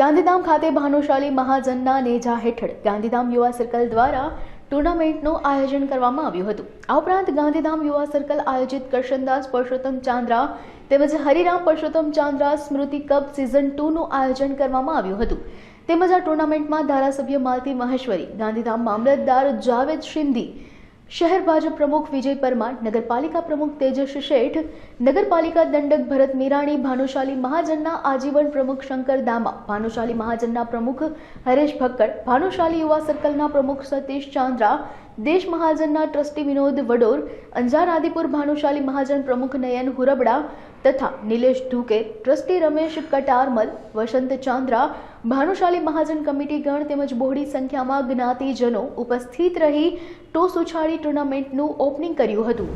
ગાંધીધામ ખાતે ભાનુશાલી મહાજનના નેજા હેઠળ ગાંધીધામ યુવા સર્કલ દ્વારા ટુર્નામેન્ટનું આયોજન કરવામાં આવ્યું હતું। આ ઉપરાંત ગાંધીધામ યુવા સર્કલ આયોજિત કરશનદાસ પરસોત્તમ ચાંદ્રા તેમજ હરિરામ પરસોત્તમ ચાંદ્રા સ્મૃતિ કપ સિઝન 2નું આયોજન કરવામાં આવ્યું હતું। તેમજ આ ટુર્નામેન્ટમાં ધારાસભ્ય માલતી મહેશ્વરી, ગાંધીધામ મામલતદાર જાવેદ શિંદી, શહેર ભાજપ પ્રમુખ વિજય પરમાર, નગરપાલિકા પ્રમુખ તેજસ શેઠ, નગરપાલિકા દંડક ભરત મીરાણી, ભાનુશાલી મહાજનના આજીવન પ્રમુખ શંકર દામા, ભાનુશાલી મહાજનના પ્રમુખ હરેશ ભક્કડ, ભાનુશાલી યુવા સર્કલના પ્રમુખ સતીશ ચાંદ્રા, દેશ મહાજનના ટ્રસ્ટી વિનોદ વડોર, અંજાર આદિપુર ભાનુશાલી મહાજન પ્રમુખ નયન હુરબડા તથા નિલેશ ધુકે, ટ્રસ્ટી રમેશ કટારમલ, વસંત ચાંદ્રા, ભાનુશાલી મહાજન કમિટી ગણ તેમજ બહોળી સંખ્યામાં જ્ઞાતિજનો ઉપસ્થિત રહી ટોસ ઉછાળી ટુર્નામેન્ટનું ઓપનિંગ કર્યું હતું।